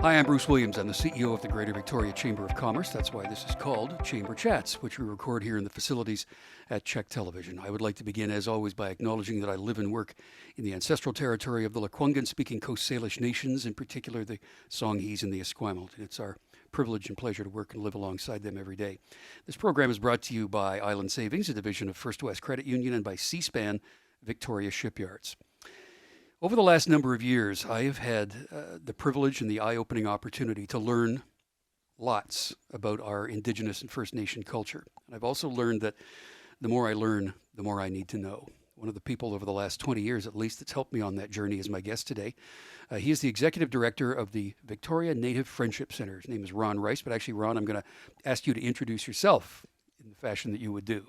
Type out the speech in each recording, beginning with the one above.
Hi, I'm Bruce Williams. I'm the CEO of the Greater Victoria Chamber of Commerce. That's why this is called Chamber Chats, which we record here in the facilities at Czech Television. I would like to begin, as always, by acknowledging that I live and work in the ancestral territory of the Lekwungen-speaking Coast Salish nations, in particular the Songhees and the Esquimalt. It's our privilege and pleasure to work and live alongside them every day. This program is brought to you by Island Savings, a division of First West Credit Union, and by C-SPAN Victoria Shipyards. Over the last number of years, I have had the privilege and the eye-opening opportunity to learn lots about our Indigenous and First Nation culture. And I've also learned that the more I learn, the more I need to know. One of the people over the last 20 years, at least, that's helped me on that journey is my guest today. He is the Executive Director of the Victoria Native Friendship Center. His name is Ron Rice, but actually, Ron, I'm going to ask you to introduce yourself in the fashion that you would do.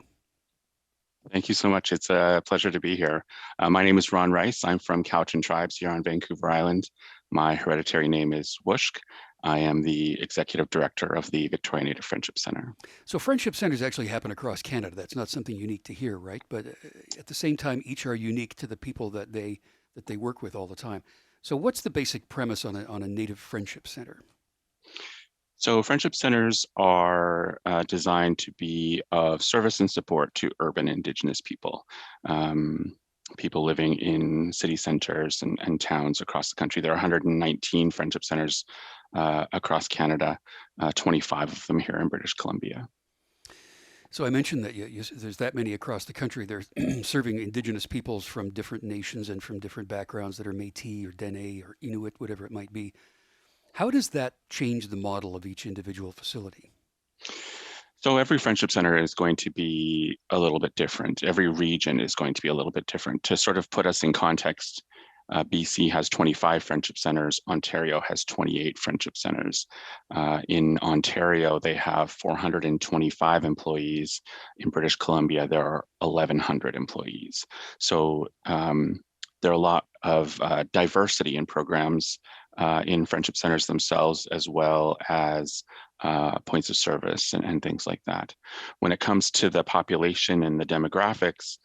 Thank you so much. It's a pleasure to be here. My name is Ron Rice. I'm from Cowichan Tribes here on Vancouver Island. My hereditary name is Wooshk. I am the Executive Director of the Victoria Native Friendship Center. So friendship centers actually happen across Canada. That's not something unique to here, right? But at the same time, each are unique to the people that they work with all the time. So what's the basic premise on a Native Friendship Center? So friendship centers are designed to be of service and support to urban Indigenous people, people living in city centers and towns across the country. There are 119 friendship centers across Canada, 25 of them here in British Columbia. So I mentioned that there's that many across the country. They're serving Indigenous peoples from different nations and from different backgrounds that are Métis or Dene or Inuit, whatever it might be. How does that change the model of each individual facility? So every friendship center is going to be a little bit different. Every region is going to be a little bit different. To sort of put us in context, BC has 25 friendship centers. Ontario has 28 friendship centers. In Ontario, they have 425 employees. In British Columbia, there are 1,100 employees. So there are a lot of diversity in programs in friendship centers themselves, as well as points of service and things like that. When it comes to the population and the demographics,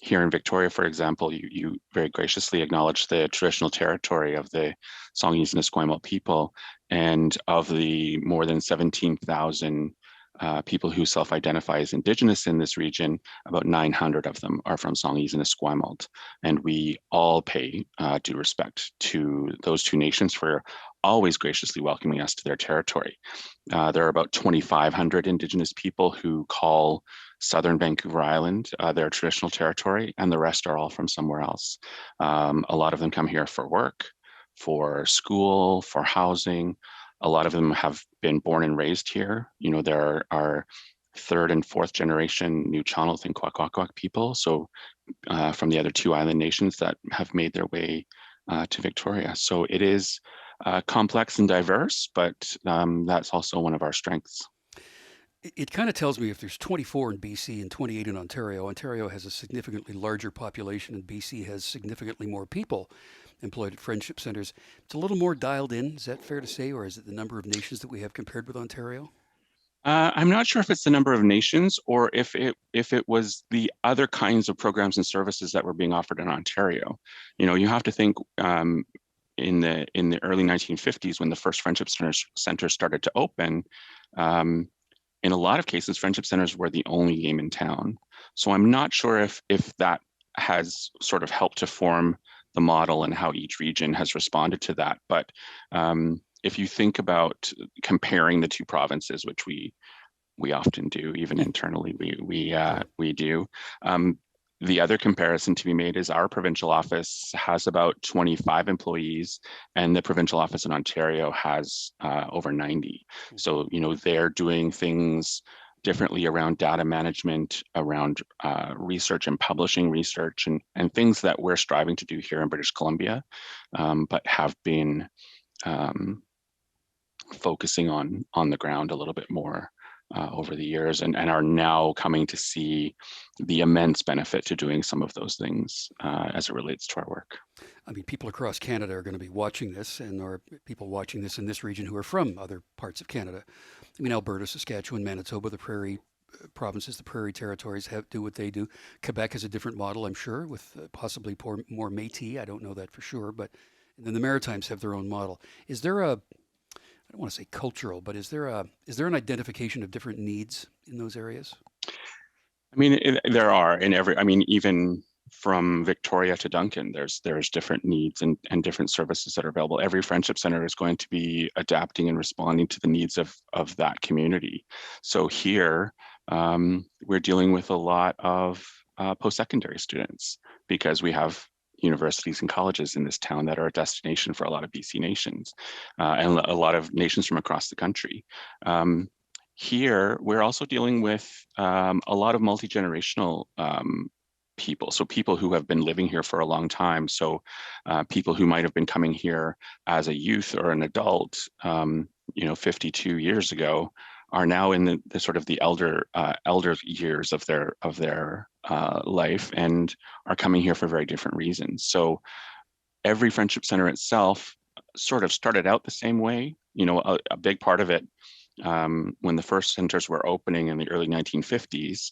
here in Victoria, for example, you very graciously acknowledged the traditional territory of the Songhees and Esquimalt people, and of the more than 17,000 people who self-identify as Indigenous in this region, about 900 of them are from Songhees and Esquimalt. And we all pay due respect to those two nations for always graciously welcoming us to their territory. There are about 2,500 Indigenous people who call Southern Vancouver Island their traditional territory, and the rest are all from somewhere else. A lot of them come here for work, for school, for housing. A lot of them have been born and raised here. You know, there are third and fourth generation Nuu-chah-nulth and Kwakwaka'wakw people, so from the other two island nations that have made their way to Victoria. So it is complex and diverse, but that's also one of our strengths. It kind of tells me if there's 24 in BC and 28 in Ontario, Ontario has a significantly larger population and BC has significantly more people employed at friendship centers. It's a little more dialed in. Is that fair to say, or is it the number of nations that we have compared with Ontario? I'm not sure if it's the number of nations or if it was the other kinds of programs and services that were being offered in Ontario. You know, you have to think in the early 1950s when the first friendship centers started to open. In a lot of cases, friendship centers were the only game in town. So I'm not sure if that has sort of helped to form the model and how each region has responded to that. But if you think about comparing the two provinces, which we often do, even internally, we do. The other comparison to be made is our provincial office has about 25 employees, and the provincial office in Ontario has over 90. So, you know, they're doing things differently around data management, around research and publishing research, and things that we're striving to do here in British Columbia, but have been focusing on the ground a little bit more over the years, and are now coming to see the immense benefit to doing some of those things as it relates to our work. I mean, people across Canada are going to be watching this, and there are people watching this in this region who are from other parts of Canada. I mean, Alberta, Saskatchewan, Manitoba, the prairie provinces, the prairie territories do what they do. Quebec has a different model, I'm sure, with possibly more Métis. I don't know that for sure, but and then the Maritimes have their own model. Is there a, I don't want to say cultural, but is there an identification of different needs in those areas? I mean, there are in every, I mean, even from Victoria to Duncan, there's different needs and different services that are available. Every friendship center is going to be adapting and responding to the needs of that community. So here, we're dealing with a lot of post-secondary students because we have universities and colleges in this town that are a destination for a lot of BC nations and a lot of nations from across the country. Um, Here, we're also dealing with a lot of multi-generational people. So people who have been living here for a long time. So people who might have been coming here as a youth or an adult, 52 years ago, are now in the sort of the elder years of their life and are coming here for very different reasons. So every friendship center itself sort of started out the same way. A big part of it when the first centers were opening in the early 1950s.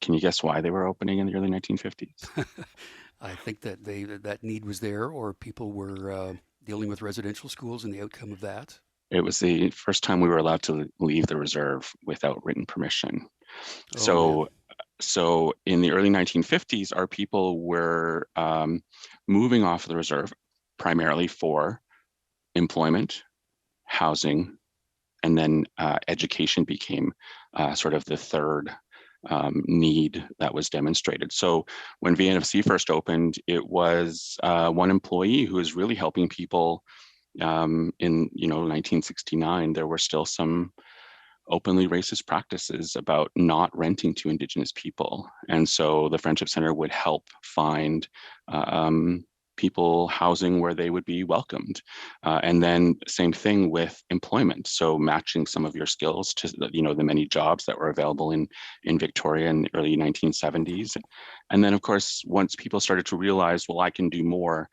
Can you guess why they were opening in the early 1950s? I think that that need was there, or people were dealing with residential schools and the outcome of that. It was the first time we were allowed to leave the reserve without written permission. Oh man. So, so in the early 1950s, our people were moving off the reserve primarily for employment, housing, and then education became sort of the third need that was demonstrated. So when VNFC first opened, it was one employee who was really helping people. In 1969, there were still some openly racist practices about not renting to Indigenous people, and so the Friendship Center would help find people housing where they would be welcomed. And then same thing with employment. So matching some of your skills to the many jobs that were available in Victoria in the early 1970s. And then of course, once people started to realize, well, I can do more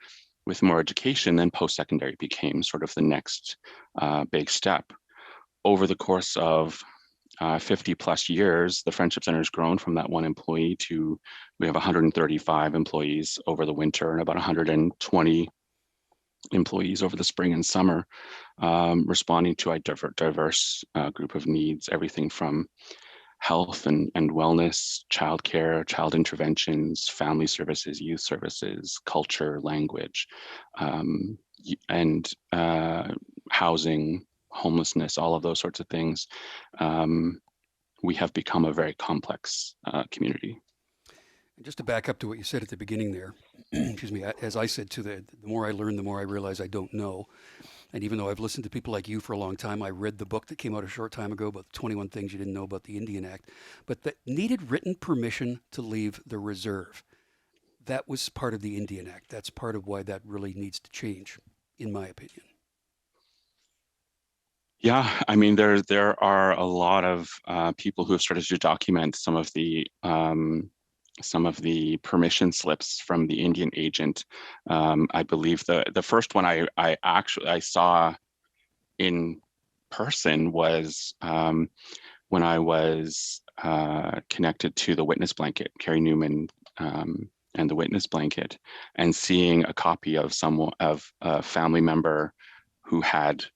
with more education, then post-secondary became sort of the next big step. Over the course of 50 plus years, the Friendship Center has grown from that one employee to we have 135 employees over the winter and about 120 employees over the spring and summer, responding to a diverse group of needs, everything from health and wellness, childcare, child interventions, family services, youth services, culture, language, and housing, homelessness, all of those sorts of things. We have become a very complex community. And just to back up to what you said at the beginning there, excuse me, as I said, the more I learn, the more I realize I don't know. And even though I've listened to people like you for a long time, I read the book that came out a short time ago about 21 things you didn't know about the Indian Act, but that needed written permission to leave the reserve. That was part of the Indian Act. That's part of why that really needs to change, in my opinion. Yeah, I mean, there are a lot of people who have started to document some of the permission slips from the Indian agent. I believe the first one I saw in person was when I was connected to the witness blanket, Carrie Newman, and the witness blanket, and seeing a copy of a family member who had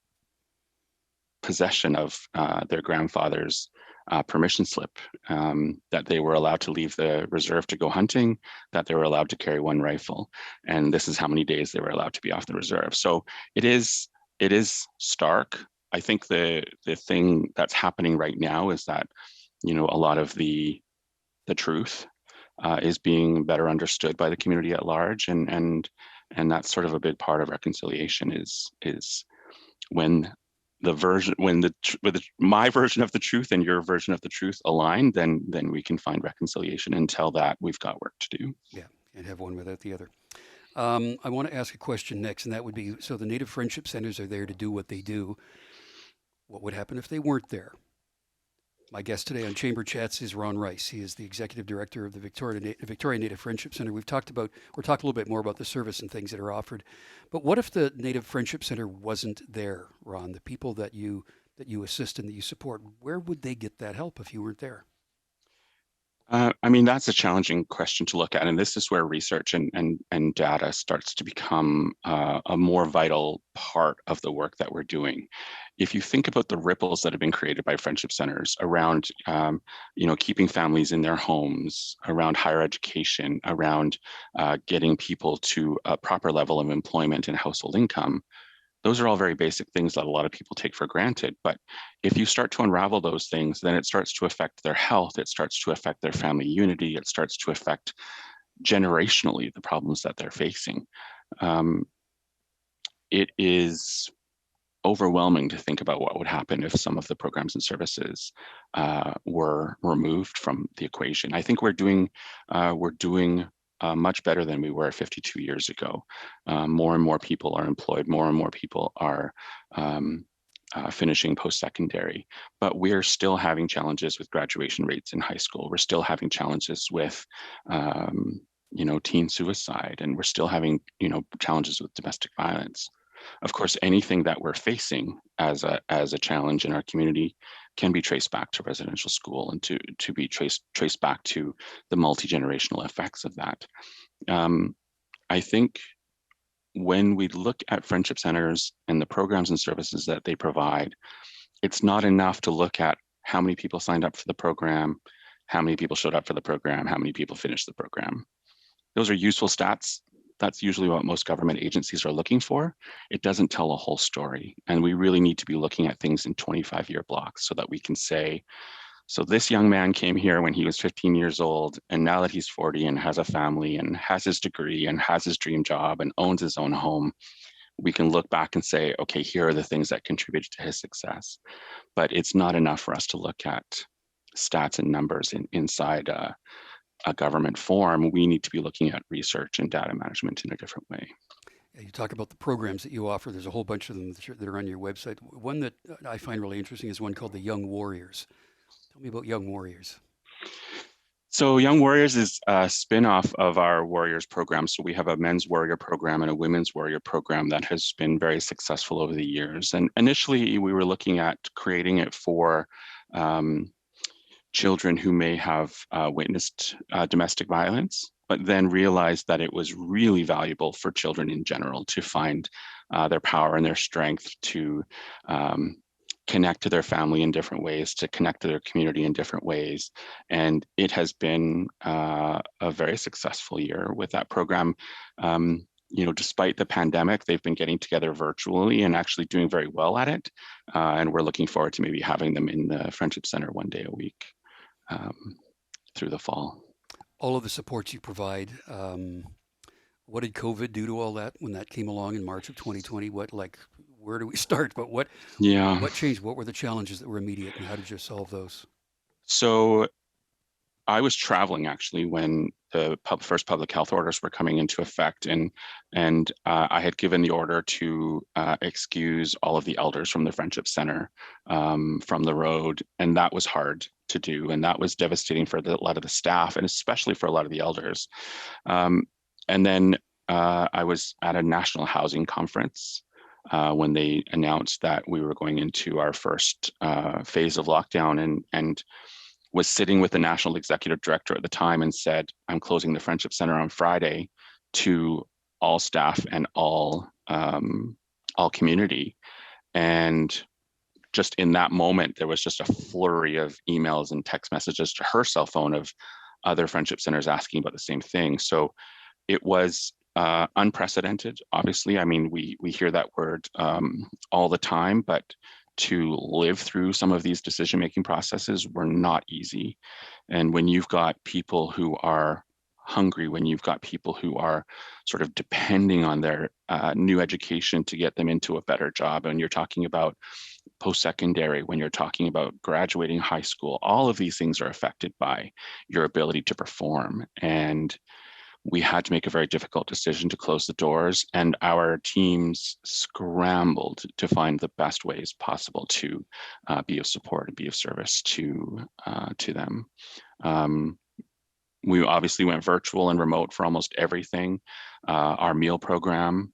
possession of their grandfather's permission slip, that they were allowed to leave the reserve to go hunting, that they were allowed to carry one rifle, and this is how many days they were allowed to be off the reserve. So it is stark. I think the thing that's happening right now is that a lot of the truth is being better understood by the community at large, and that's sort of a big part of reconciliation is when my version of the truth and your version of the truth align, then we can find reconciliation. Until that, we've got work to do. Yeah, can't have one without the other. I want to ask a question next, and that would be, so the Native Friendship Centers are there to do what they do. What would happen if they weren't there? My guest today on Chamber Chats is Ron Rice. He is the executive director of the Victoria Native Friendship Center. We're talked a little bit more about the service and things that are offered. But what if the Native Friendship Center wasn't there, Ron? The people that you assist and that you support, where would they get that help if you weren't there? I mean, that's a challenging question to look at, and this is where research and data starts to become a more vital part of the work that we're doing. If you think about the ripples that have been created by friendship centers around, keeping families in their homes, around higher education, around getting people to a proper level of employment and household income, those are all very basic things that a lot of people take for granted. But if you start to unravel those things, then it starts to affect their health. It starts to affect their family unity. It starts to affect generationally the problems that they're facing. Um, it is overwhelming to think about what would happen if some of the programs and services were removed from the equation. I think we're doing much better than we were 52 years ago. More and more people are employed. More and more people are finishing post-secondary, but we're still having challenges with graduation rates in high school. We're still having challenges with teen suicide, and we're still having challenges with domestic violence. Of course, anything that we're facing as a challenge in our community can be traced back to residential school and to be traced back to the multi-generational effects of that. I think when we look at friendship centers and the programs and services that they provide, it's not enough to look at how many people signed up for the program, how many people showed up for the program, how many people finished the program. Those are useful stats. That's usually what most government agencies are looking for. It doesn't tell a whole story. And we really need to be looking at things in 25-year blocks so that we can say, so this young man came here when he was 15 years old, and now that he's 40 and has a family and has his degree and has his dream job and owns his own home, we can look back and say, okay, here are the things that contributed to his success. But it's not enough for us to look at stats and numbers inside a government form. We need to be looking at research and data management in a different way. You talk about the programs that you offer. There's a whole bunch of them that are on your website. One that I find really interesting is one called the Young Warriors. Tell me about Young Warriors. So Young Warriors is a spin-off of our Warriors program. So we have a men's warrior program and a women's warrior program that has been very successful over the years. And initially we were looking at creating it for children who may have witnessed domestic violence, but then realized that it was really valuable for children in general to find their power and their strength to connect to their family in different ways, to connect to their community in different ways. And it has been a very successful year with that program. Despite the pandemic, they've been getting together virtually and actually doing very well at it. And we're looking forward to maybe having them in the Friendship Center one day a week through the fall. All of the supports you provide, what did COVID do to all that when that came along in March of 2020? Where do we start? But what changed? What were the challenges that were immediate, and how did you solve those? So I was traveling actually when the first public health orders were coming into effect, and I had given the order to excuse all of the elders from the Friendship Center from the road, and that was hard to do, and that was devastating for a lot of the staff, and especially for a lot of the elders. And then I was at a national housing conference when they announced that we were going into our first phase of lockdown, and was sitting with the national executive director at the time and said, I'm closing the Friendship Center on Friday to all staff and all community. And just in that moment, there was just a flurry of emails and text messages to her cell phone of other Friendship Centers asking about the same thing. So it was unprecedented, obviously. I mean, we hear that word all the time, but to live through some of these decision-making processes were not easy. And when you've got people who are hungry, when you've got people who are sort of depending on their new education to get them into a better job, and you're talking about post-secondary, when you're talking about graduating high school, all of these things are affected by your ability to perform. And we had to make a very difficult decision to close the doors, and our teams scrambled to find the best ways possible to be of support and be of service to them. We obviously went virtual and remote for almost everything. Our meal program,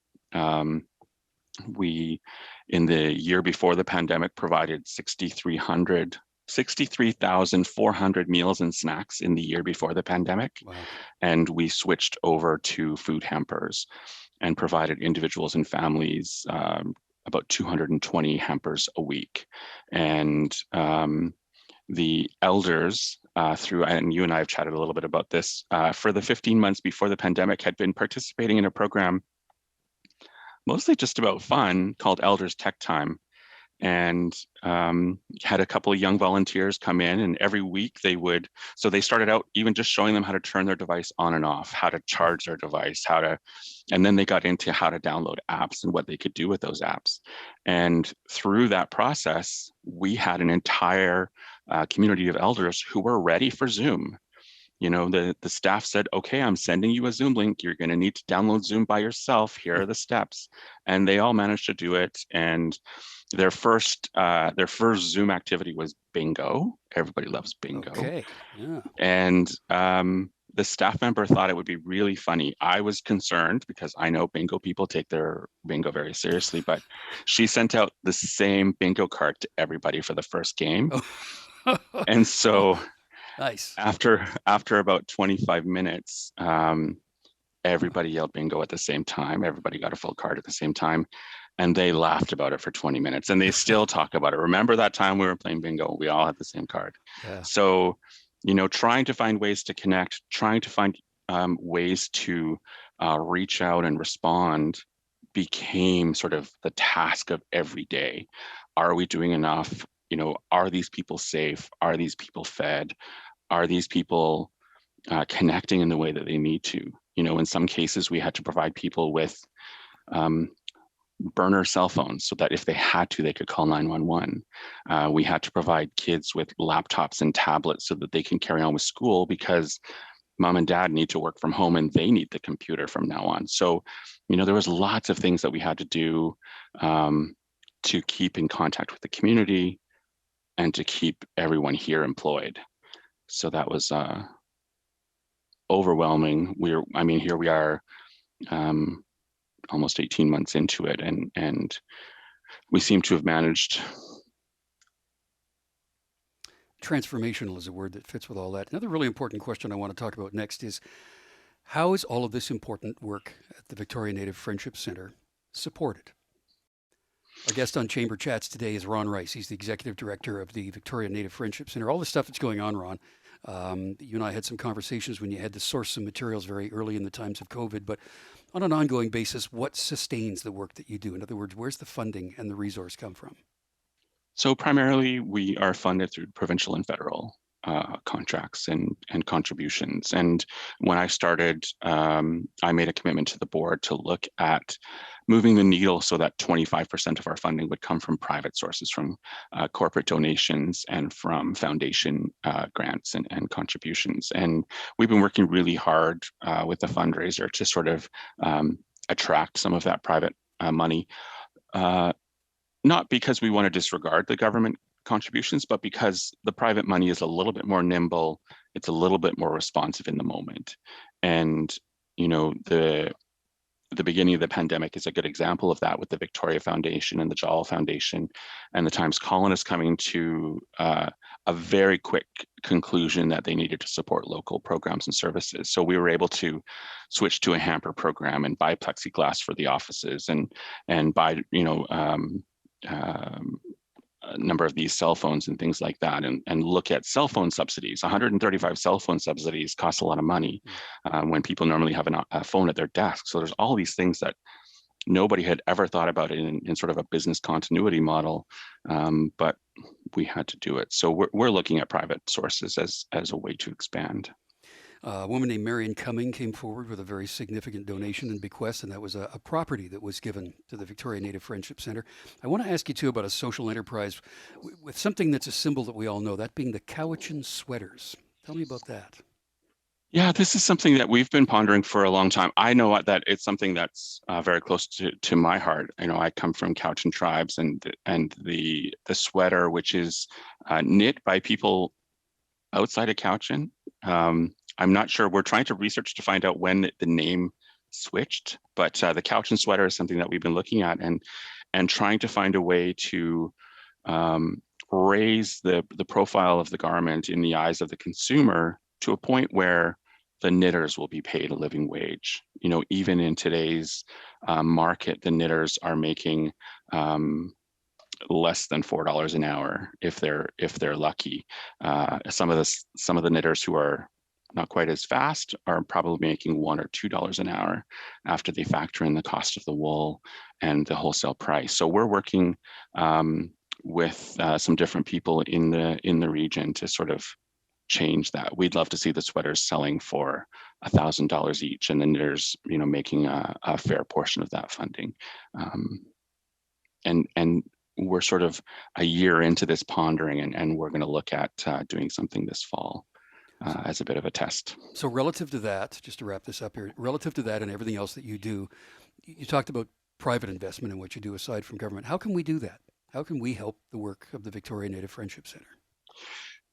we, in the year before the pandemic, provided 6,300 63,400 meals and snacks in the year before the pandemic. Wow. And we switched over to food hampers and provided individuals and families about 220 hampers a week. And the elders through, and you and I have chatted a little bit about this, for the 15 months before the pandemic had been participating in a program mostly just about fun called Elders Tech Time, and had a couple of young volunteers come in, and every week so they started out even just showing them how to turn their device on and off, how to charge their device, and then they got into how to download apps and what they could do with those apps. And through that process, we had an entire community of elders who were ready for Zoom. The staff said, okay, I'm sending you a Zoom link. You're going to need to download Zoom by yourself. Here are the steps. And they all managed to do it. And their first Zoom activity was bingo. Everybody loves bingo. Okay. Yeah. And the staff member thought it would be really funny. I was concerned because I know bingo people take their bingo very seriously, but she sent out the same bingo card to everybody for the first game. Oh. And so nice. After about 25 minutes, everybody yelled bingo at the same time. Everybody got a full card at the same time. And they laughed about it for 20 minutes. And they still talk about it. Remember that time we were playing bingo? We all had the same card. Yeah. So, trying to find ways to connect, trying to find ways to reach out and respond became sort of the task of every day. Are we doing enough? Are these people safe? Are these people fed? Are these people connecting in the way that they need to? In some cases, we had to provide people with burner cell phones so that if they had to, they could call 911. We had to provide kids with laptops and tablets so that they can carry on with school because mom and dad need to work from home and they need the computer from now on. So, there was lots of things that we had to do to keep in contact with the community and to keep everyone here employed. So that was overwhelming. Here we are, almost 18 months into it, and we seem to have managed. Transformational is a word that fits with all that. Another really important question I want to talk about next is, how is all of this important work at the Victoria Native Friendship Centre supported? Our guest on Chamber Chats today is Ron Rice. He's the Executive Director of the Victoria Native Friendship Centre. All the stuff that's going on, Ron, you and I had some conversations when you had to source some materials very early in the times of COVID, but on an ongoing basis, what sustains the work that you do? In other words, where's the funding and the resource come from? So primarily, we are funded through provincial and federal contracts and contributions. And when I started, I made a commitment to the board to look at moving the needle so that 25% of our funding would come from private sources, from corporate donations and from foundation grants and contributions. And we've been working really hard with the fundraiser to sort of attract some of that private money. Not because we want to disregard the government contributions, but because the private money is a little bit more nimble, it's a little bit more responsive in the moment. And, the beginning of the pandemic is a good example of that, with the Victoria Foundation and the Jowell Foundation and the Times Colonist coming to a very quick conclusion that they needed to support local programs and services. So we were able to switch to a hamper program and buy plexiglass for the offices and buy, a number of these cell phones and things like that, and look at cell phone subsidies. 135 cell phone subsidies cost a lot of money when people normally have a phone at their desk. So there's all these things that nobody had ever thought about in sort of a business continuity model, but we had to do it. So we're looking at private sources as a way to expand. A woman named Marion Cumming came forward with a very significant donation and bequest, and that was a property that was given to the Victoria Native Friendship Centre. I want to ask you, too, about a social enterprise with something that's a symbol that we all know, that being the Cowichan Sweaters. Tell me about that. Yeah, this is something that we've been pondering for a long time. I know that it's something that's very close to my heart. I come from Cowichan tribes, and the sweater, which is knit by people outside of Cowichan. I'm not sure. We're trying to research to find out when the name switched, but the Cowichan sweater is something that we've been looking at and trying to find a way to raise the profile of the garment in the eyes of the consumer to a point where the knitters will be paid a living wage. Even in today's market, the knitters are making less than $4 an hour if they're lucky. Some of the knitters who are not quite as fast are probably making $1 or $2 an hour after they factor in the cost of the wool and the wholesale price. So we're working with some different people in the region to sort of change that. We'd love to see the sweaters selling for $1,000 each, and the knitters, making a fair portion of that funding. And we're sort of a year into this pondering, and we're going to look at doing something this fall as a bit of a test. So relative to that, just to wrap this up here, relative to that and everything else that you do, you talked about private investment in what you do aside from government. How can we do that? How can we help the work of the Victoria Native Friendship Centre?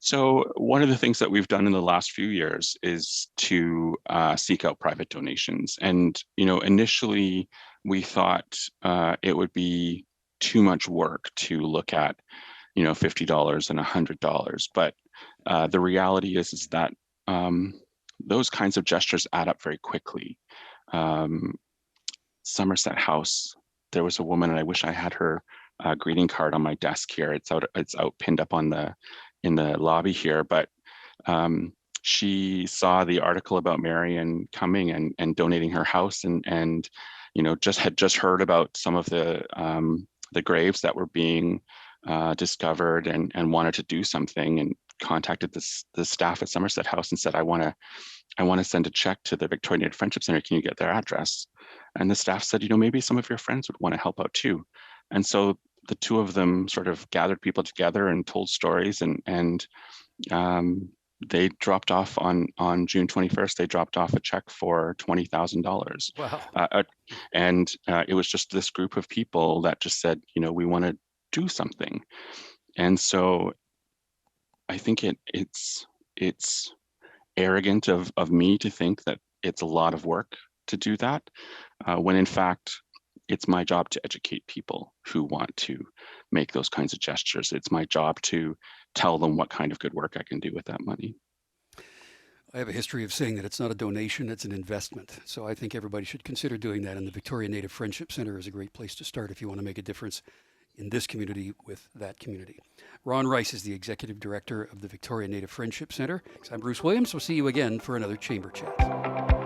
So one of the things that we've done in the last few years is to seek out private donations. And, initially we thought it would be too much work to look at, $50 and $100. But the reality is that those kinds of gestures add up very quickly. Somerset House, there was a woman, and I wish I had her greeting card on my desk here. It's out pinned up in the lobby here, but she saw the article about Marion coming and donating her house, and just heard about some of the graves that were being discovered, and wanted to do something, and contacted the staff at Somerset House and said, I want to send a check to the Victoria Native Friendship Centre. Can you get their address? And the staff said, maybe some of your friends would want to help out too. And so the two of them sort of gathered people together and told stories, and they dropped off on June 21st. They dropped off a check for $20,000. Wow. And it was just this group of people that just said, we want to do something. And so I think it's arrogant of me to think that it's a lot of work to do that, when in fact, it's my job to educate people who want to make those kinds of gestures. It's my job to tell them what kind of good work I can do with that money. I have a history of saying that it's not a donation, it's an investment. So I think everybody should consider doing that. And the Victoria Native Friendship Centre is a great place to start if you want to make a difference in this community with that community. Ron Rice is the Executive Director of the Victoria Native Friendship Centre. I'm Bruce Williams. We'll see you again for another Chamber Chat.